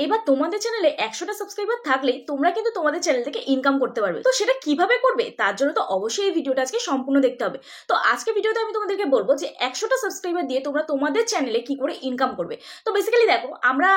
এবার তোমাদের চ্যানেলে 100টা সাবস্ক্রাইবার থাকলেই তোমরা কিন্তু তোমাদের চ্যানেল থেকে ইনকাম করতে পারবে। তো সেটা কিভাবে করবে তার জন্য তো অবশ্যই এই ভিডিওটা আজকে সম্পূর্ণ দেখতে হবে। তো আজকে ভিডিওতে আমি তোমাদেরকে বলবো যে 100টা সাবস্ক্রাইবার দিয়ে তোমরা তোমাদের চ্যানেলে কি করে ইনকাম করবে। তো বেসিক্যালি দেখো, আমরা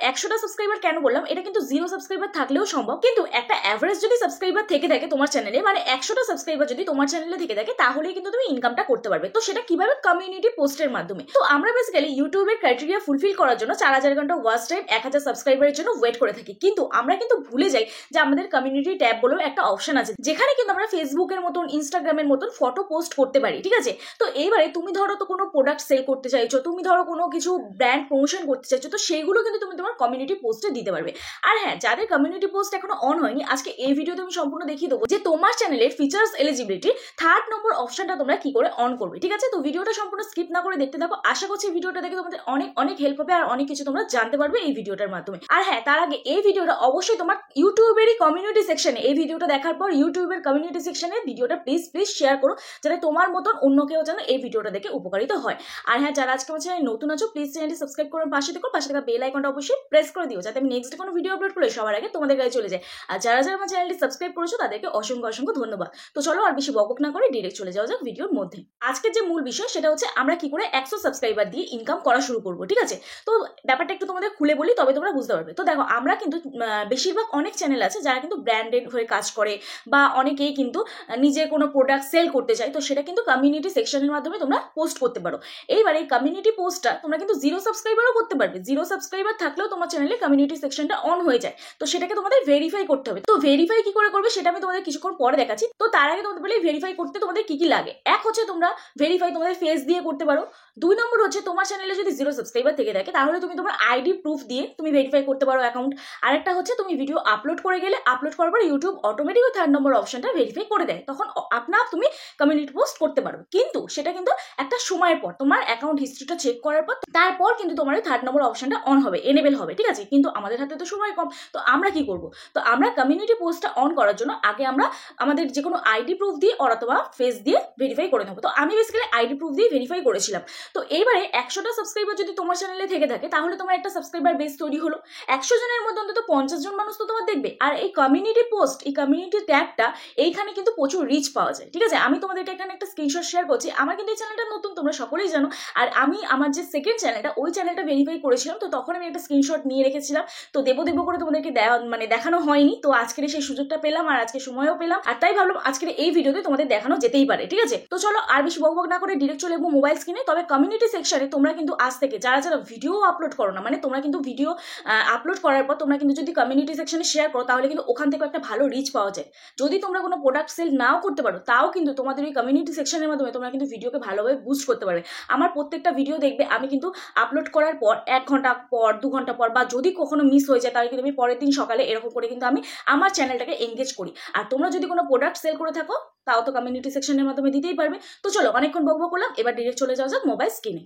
100টা সাবস্ক্রাইবার কেন বললাম, এটা কিন্তু 0 সাবস্ক্রাইবার থাকলেও সম্ভব, কিন্তু একটা অ্যাভারেজ যদি সাবস্ক্রাইবার থেকে থাকে তোমার চ্যানেলে, মানে 100টা সাবস্ক্রাইবার যদি তোমার চ্যানেলে থেকে থাকে, তাহলেই কিন্তু তুমি ইনকামটা করতে পারবে। তো সেটা কিভাবে? কমিউনিটি পোস্টের মাধ্যমে। তো আমরা বেসিক্যালি ইউটিউবের ক্রাইটেরিয়া ফুলফিল করার জন্য 4000 ঘন্টা ওয়াচ টাইম 1000 সাবস্ক্রাইবারের জন্য ওয়েট করে থাকি, কিন্তু আমরা কিন্তু ভুলে যাই যে আমাদের কমিউনিটি ট্যাব বলে একটা অপশন আছে, যেখানে কিন্তু আমরা ফেসবুকের মতন, ইনস্টাগ্রামের মতন ফটো পোস্ট করতে পারি। ঠিক আছে? তো এইবারে তুমি ধরো তো কোনো প্রোডাক্ট সেল করতে চাইছো, তুমি ধরো কোনো কিছু ব্র্যান্ড প্রমোশন করতে চাইছো, তো সেইগুলো কিন্তু তুমি তোমার কমিউনিটি পোস্টে দিতে পারবে। আর হ্যাঁ, যাদের কমিউনিটি পোস্ট এখনো অন হয়নি, আজকে এই ভিডিওতে আমি সম্পূর্ণ দেখিয়ে দেবো যে তোমার চ্যানেলের ফিচার্স এলিজিবিলিটি 3rd নম্বর অপশনটা তোমরা কি করে অন করবে। ঠিক আছে? তো ভিডিওটা সম্পূর্ণ স্কিপ না করে দেখতে থাকো। আশা করছি ভিডিওটা দেখে তোমাদের অনেক অনেক হেল্প হবে আর অনেক কিছু তোমরা জানতে পারবে এই ভিডিওটার মাধ্যমে। আর হ্যাঁ, তার আগে এই ভিডিওটা অবশ্যই তোমার ইউটিউবেরই কমিউনিটি সেকশনে, এই ভিডিওটা দেখার পর ইউটিউবের কমিউনিটি সেকশনে ভিডিওটা প্লিজ শেয়ার করো, যাতে তোমার মতন অন্য কেউ যেন এই ভিডিওটা দেখে উপকারিত হয়। আর হ্যাঁ, যারা আজকে আমার চ্যানেলে নতুন আছো, প্লিজ চ্যানেলটি সাবস্ক্রাইব করে পাশে থাকা বেল আইকনটা অবশ্যই প্রেস করে দিও, যাতে আমি নেক্সট কোনো ভিডিও আপলোড করলে সবার আগে তোমাদের কাছে চলে যায়। আর যারা যারা আমার চ্যানেলটি সাবস্ক্রাইব করেছো তাদেরকে অসংখ্য অসংখ্য ধন্যবাদ। তো চলো আর বেশি বকবক না করে ডিরেক্ট চলে যাওয়া যাক ভিডিওর মধ্যে। আজকের যে মূল বিষয় সেটা হচ্ছে আমরা কি করে 100 সাবস্ক্রাইবার দিয়ে ইনকাম করা শুরু করবো। ঠিক আছে? তো ব্যাপারটা একটু তোমাদের খুলে বলি, তবে তোমরা বুঝতে পারবে। তো দেখো, আমরা কিন্তু বেশিরভাগ অনেক চ্যানেল আছে যারা কিন্তু ব্র্যান্ডেড হয়ে কাজ করে, বা অনেকেই কিন্তু নিজের কোনো প্রোডাক্ট সেল করতে চায়, তো সেটা কিন্তু কমিউনিটি সেকশনের মাধ্যমে তোমরা পোস্ট করতে পারো। এইবার এই কমিউনিটি পোস্টটা তোমরা কিন্তু 0 সাবস্ক্রাইবারও করতে পারবে। 0 সাবস্ক্রাইবার থাকলেও তোমার চ্যানেলে কমিউনিটি সেকশনটা অন হয়ে যায়। তো সেটাকে তোমাদের ভেরিফাই করতে হবে। তো ভেরিফাই কি করে করবে সেটা আমি তোমাদের কিছুক্ষণ পরে দেখাচ্ছি। তো তার আগে তোমাদের বলি ভেরিফাই করতে তোমাদের কি কি লাগে। এক হচ্ছে তোমরা ভেরিফাই তোমাদের ফেস দিয়ে করতে পারো। 2 নম্বর হচ্ছে তোমার চ্যানেলে যদি 0 সাবস্ক্রাইবার থেকে থাকে, তাহলে তুমি তোমার আইডি প্রুফ দিয়ে তুমি ভেরিফাই করতে পারো অ্যাকাউন্ট। আরেকটা হচ্ছে তুমি ভিডিও আপলোড করে গেলে, আপলোড করার পর ইউটিউব অটোমেটিক 3rd নম্বর অপশনটা ভেরিফাই করে দেয়, তখন তুমি কমিউনিটি পোস্ট করতে পারো। কিন্তু সেটা কিন্তু একটা সময়ের পর, তোমার অ্যাকাউন্ট হিস্ট্রিটা চেক করার পর, তারপর কিন্তু তোমার 3rd নম্বর অপশনটা অন হবে, এনেবেল হবে। ঠিক আছে? কিন্তু আমাদের হাতে তো সময় কম, তো আমরা কি করব? তো আমরা কমিউনিটি পোস্টটা অন করার জন্য আগে আমরা আমাদের যে কোনো আইডি প্রুফ দিয়ে অথবা ফেস দিয়ে ভেরিফাই করে নেবো। তো আমি বেসিক্যালি আইডি প্রুফ দিয়ে ভেরিফাই করেছিলাম। তো এইবারে 100টা সাবস্ক্রাইবার যদি তোমার চ্যানেলে থেকে থাকে, তাহলে তোমার একটা সাবস্ক্রাইবার বেস তৈরি হলো। 100 জনের মধ্যে অন্তত 50 জন মানুষ তো তোমার দেখবে। আর এই কমিউনিটি পোস্ট, এই কমিউনিটি ট্যাগটা, এইখানে কিন্তু প্রচুর রিচ পাওয়া যায়। ঠিক আছে? আমি তোমাদেরকে এখানে একটা স্ক্রিনশট শেয়ার করছি। আমার কিন্তু এই চ্যানেলটা নতুন, তোমরা সকলেই জানো। আর আমি আমার যে সেকেন্ড চ্যানেলটা, ওই চ্যানেলটা ভেরিফাই করেছিলাম, তো তখন আমি একটা স্ক্রিনশট নিয়ে রেখেছিলাম। তো দেবো করে তোমাদেরকে দেখানো হয়নি। তো আজকের সেই সুযোগটা পেলাম, আর আজকে সময়ও পেলাম, আর তাই ভাবলাম আজকের এই ভিডিওতে তোমাদের দেখানো যেতেই পারে। ঠিক আছে? তো চলো আর বেশি বকবক না করে ডিরেক্ট চলে যাবো মোবাইল স্ক্রিনে। তবে কমিউনিটি সেকশনে তোমরা কিন্তু আজ থেকে যারা যারা ভিডিও আপলোড করো না, মানে তোমরা কিন্তু ভিডিও আপলোড করার পর তোমরা কিন্তু যদি কমিউনিটি সেকশনে শেয়ার করো, তাহলে কিন্তু ওখান থেকে একটা ভালো রিচ পাওয়া যায়। যদি তোমরা কোনো প্রোডাক্ট সেল নাও করতে পারো, তাও কিন্তু তোমাদের ওই কমিউনিটি সেকশনের মাধ্যমে তোমরা কিন্তু ভিডিওকে ভালোভাবে বুস্ট করতে পারবে। আমার প্রত্যেকটা ভিডিও দেখবে আমি কিন্তু আপলোড করার পর 1 ঘন্টা পর, 2 ঘন্টা পর, বা যদি কখনো মিস হয়ে যায়, তাহলে কিন্তু আমি পরের দিন সকালে এরকম করে কিন্তু আমি আমার চ্যানেলটাকে এনগেজ করি। আর তোমরা যদি কোনো প্রোডাক্ট সেল করে থাকো, তাও তো কমিউনিটি সেকশনের মাধ্যমে দিতেই পারবে। তো চলো, অনেকক্ষণ বকবক করলাম, এবার ডিরেক্ট চলে যাওয়া যাক মোবাইল স্ক্রিনে।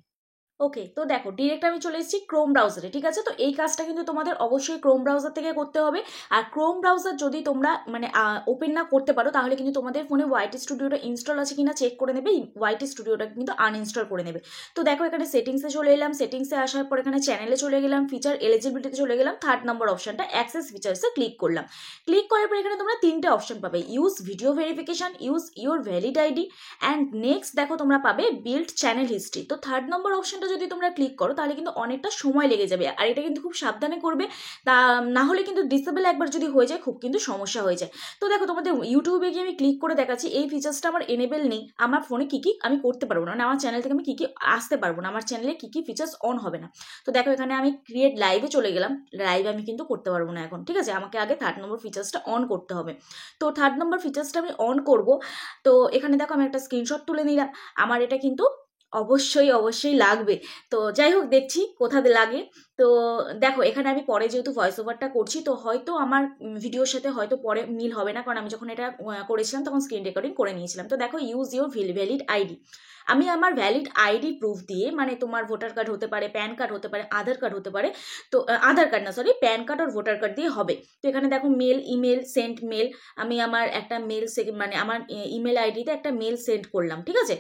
ওকে, তো দেখো ডিরেক্ট আমি চলে এসেছি ক্রোম ব্রাউজারে। ঠিক আছে? তো এই কাজটা কিন্তু তোমাদের অবশ্যই ক্রোম ব্রাউজার থেকে করতে হবে। আর ক্রোম ব্রাউজার যদি তোমরা মানে ওপেন না করতে পারো, তাহলে কিন্তু তোমাদের ফোনে ওয়াইটি স্টুডিওটা ইনস্টল আছে কিনা চেক করে নেবে। ওয়াইটি স্টুডিওটা কিন্তু আনইনস্টল করে নেবে। তো দেখো, এখানে সেটিংসে চলে এলাম। সেটিংসে আসার পর এখানে চ্যানেলে চলে গেলাম, ফিচার এলিজিবিলিটিতে চলে গেলাম, 3rd নম্বর অপশনটা অ্যাক্সেস ফিচার্সে ক্লিক করলাম। ক্লিক করার পর এখানে তোমরা 3টে অপশন পাবে, use video verification, use your valid ID, and next দেখো তোমরা পাবে বিল্ড চ্যানেল হিস্ট্রি। তো 3rd নম্বর অপশনটা যদি তোমরা ক্লিক করো, তাহলে কিন্তু অনেকটা সময় লেগে যাবে, আর এটা কিন্তু খুব সাবধানে করবে, তা না হলে কিন্তু ডিসেবল একবার যদি হয়ে যায়, খুব কিন্তু সমস্যা হয়ে যায়। তো দেখো, তোমাদের ইউটিউবে গিয়ে আমি ক্লিক করে দেখাচ্ছি, এই ফিচার্সটা আমার এনেবেল নেই। আমার ফোনে কি কি আমি করতে পারবো না, মানে আমার চ্যানেল থেকে আমি কি কি আসতে পারবো না, আমার চ্যানেলে কি কি ফিচার্স অন হবে না। তো দেখো, এখানে আমি ক্রিয়েট লাইভে চলে গেলাম। লাইভ আমি কিন্তু করতে পারবো না এখন। ঠিক আছে? আমাকে আগে 3rd নম্বর ফিচার্সটা অন করতে হবে। তো 3rd নম্বর ফিচার্সটা আমি অন করব। তো এখানে দেখো, আমি একটা স্ক্রিনশট তুলে নিলাম। আমার এটা কিন্তু অবশ্যই লাগবে। তো যাই হোক, দেখছি কোথাতে লাগে। তো দেখো, এখানে আমি পরে যেহেতু ভয়েস ওভারটা করছি, তো হয়তো আমার ভিডিওর সাথে হয়তো পরে মিল হবে না, কারণ আমি যখন এটা করেছিলাম তখন স্ক্রিন রেকর্ডিং করে নিয়েছিলাম। তো দেখো, ইউজ ইউর ভ্যালিড আইডি। আমি আমার ভ্যালিড আইডি প্রুফ দিয়ে, মানে তোমার ভোটার কার্ড হতে পারে, প্যান কার্ড হতে পারে, আধার কার্ড হতে পারে। তো আধার কার্ড না, সরি, প্যান কার্ড আর ভোটার কার্ড দিয়ে হবে। তো এখানে দেখো, মেল, ইমেল, সেন্ড মেল। আমি আমার একটা মেল, মানে আমার ইমেল আইডিতে একটা মেল সেন্ড করলাম। ঠিক আছে?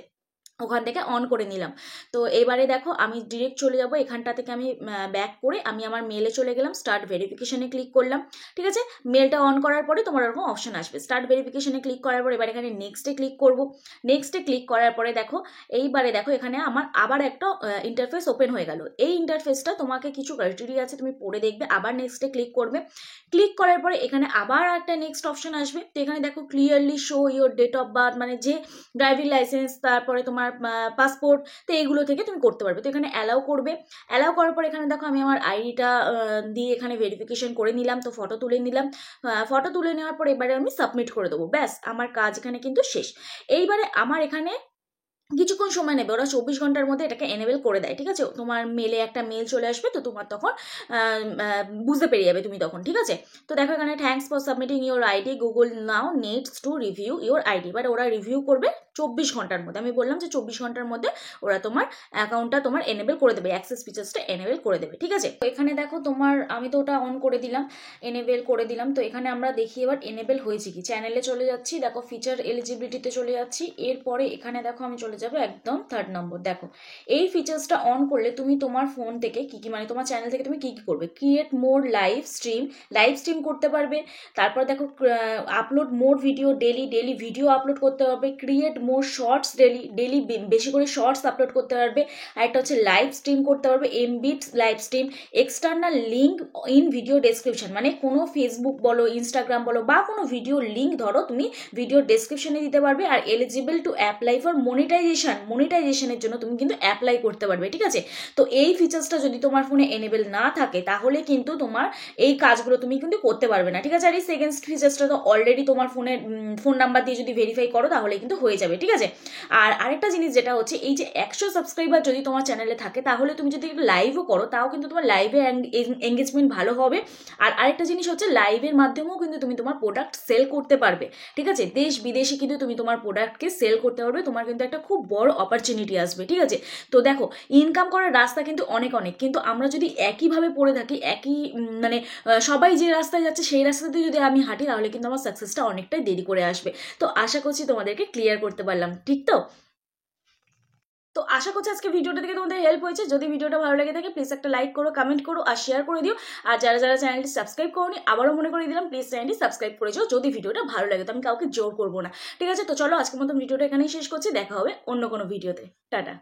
ওখান থেকে অন করে নিলাম। তো এবারে দেখো আমি ডিরেক্ট চলে যাব এখানটা থেকে, আমি ব্যাক করে আমি আমার মেলে চলে গেলাম, স্টার্ট ভেরিফিকেশনে ক্লিক করলাম। ঠিক আছে, মেলটা অন করার পরে তোমার এরকম অপশন আসবে, স্টার্ট ভেরিফিকেশনে ক্লিক করার পরে এবার এখানে নেক্সটে ক্লিক করব। নেক্সটে ক্লিক করার পরে দেখো এইবারে দেখো এখানে আমার আবার একটা ইন্টারফেস ওপেন হয়ে গেল। এই ইন্টারফেসটা তোমাকে কিছু ক্রাইটেরিয়া আছে, তুমি পড়ে দেখবে, আবার নেক্সটে ক্লিক করবে। ক্লিক করার পরে এখানে আবার একটা নেক্সট অপশন আসবে। তো এখানে দেখো clearly show your date of birth, মানে যে ড্রাইভিং লাইসেন্স, তারপরে তোমার পাসপোর্ট, তো এইগুলো থেকে তুমি করতে পারবে। তো এখানে অ্যালাউ করবে। অ্যালাউ করার পর এখানে দেখো আমি আমার আইডিটা দিয়ে এখানে ভেরিফিকেশন করে নিলাম, তো ফটো তুলে নিলাম। ফটো তুলে নেওয়ার পর এবারে আমি সাবমিট করে দেবো, ব্যাস আমার কাজ এখানে কিন্তু শেষ। এইবারে আমার এখানে কিছুক্ষণ সময় নেবে, ওরা 24 ঘন্টার মধ্যে এটাকে এনেবেল করে দেয়। ঠিক আছে, তোমার মেলে একটা মেল চলে আসবে, তো তোমার তখন বুঝতে পেরে যাবে তুমি তখন। ঠিক আছে, তো দেখো এখানে thanks for submitting your ID, Google now needs to review your ID. এবার ওরা রিভিউ করবে 24 ঘন্টার মধ্যে। আমি বললাম যে 24 ঘন্টার মধ্যে ওরা তোমার অ্যাকাউন্টটা তোমার এনেবেল করে দেবে, অ্যাক্সেস ফিচার্সটা এনেবেল করে দেবে। ঠিক আছে, তো এখানে দেখো তোমার আমি তো ওটা অন করে দিলাম, এনেবেল করে দিলাম। তো এখানে আমরা দেখি এবার এনেবেল হয়েছে কি। চ্যানেলে চলে যাচ্ছি, দেখো ফিচার এলিজিবিলিটিতে চলে যাচ্ছি। এরপরে এখানে দেখো আমি চলে যাবো একদম 3rd নম্বর। দেখো এই ফিচার্সটা অন করলে তুমি তোমার ফোন থেকে কি কি, মানে তোমার চ্যানেল থেকে তুমি কি কি করবে, ক্রিয়েট মোর লাইভ স্ট্রিম করতে পারবে। তারপর দেখো upload more video daily video upload করতে পারবে, ক্রিয়েট মোর শর্টস ডেলি বেশি করে শর্টস আপলোড করতে পারবে। আর একটা হচ্ছে লাইভ স্ট্রিম করতে পারবে, Embit live stream, external link in video description, মানে কোনো ফেসবুক বলো, ইনস্টাগ্রাম বলো, বা কোনো ভিডিও লিঙ্ক ধরো তুমি ভিডিও ডেসক্রিপশনে দিতে পারবে। আর এলিজিবল টু অ্যাপ্লাই ফর মনিটাইজেশনের জন্য তুমি কিন্তু অ্যাপ্লাই করতে পারবে। ঠিক আছে, তো এই ফিচার্সটা যদি তোমার ফোনে এনেবেল না থাকে তাহলে কিন্তু তোমার এই কাজগুলো তুমি কিন্তু করতে পারবে না। ঠিক আছে, আর এই সেকেন্ড ফিচার্সটা তো অলরেডি তোমার ফোনের ফোন নাম্বার দিয়ে যদি ভেরিফাই করো তাহলে কিন্তু হয়ে যাবে। ঠিক আছে, আর আরেকটা জিনিস যেটা হচ্ছে, এই যে 100 সাবস্ক্রাইবার যদি তোমার চ্যানেলে থাকে তাহলে তুমি যদি লাইভও করো তাও কিন্তু তোমার লাইভে এঙ্গেজমেন্ট ভালো হবে। আর আরেকটা জিনিস হচ্ছে, লাইভের মাধ্যমেও কিন্তু তুমি তোমার প্রোডাক্ট সেল করতে পারবে। ঠিক আছে, দেশ বিদেশে কিন্তু তুমি তোমার প্রোডাক্টকে সেল করতে পারবে, তোমার কিন্তু একটা খুব বড় অপরচুনিটি আসবে। ঠিক আছে, তো দেখো ইনকাম করার রাস্তা কিন্তু অনেক, কিন্তু আমরা যদি একইভাবে পড়ে থাকি, একই মানে সবাই যে রাস্তায় যাচ্ছে সেই রাস্তাতে যদি আমি হাঁটি তাহলে কিন্তু আমার সাকসেসটা অনেকটাই দেরি করে আসবে। তো আশা করছি তোমাদেরকে ক্লিয়ার করতে পারলাম, ঠিক তো? তো আশা করছি আজকে ভিডিওটা থেকে তোমাদের হেল্প হয়েছে। যদি ভিডিওটা ভালো লেগে থাকে প্লিজ একটা লাইক করো, কমেন্ট করো আর শেয়ার করে দিও। আর যারা যারা চ্যানেলটি সাবস্ক্রাইব করোনি আবারও মনে করে দিলাম, প্লিজ চ্যানেলটি সাবস্ক্রাইব করে যাও যদি ভিডিওটা ভালো লাগে। তো আমি কাউকে জোর করবো না। ঠিক আছে, তো চলো আজকের মতো ভিডিওটা এখানেই শেষ করছি, দেখা হবে অন্য কোনো ভিডিওতে। টাটা।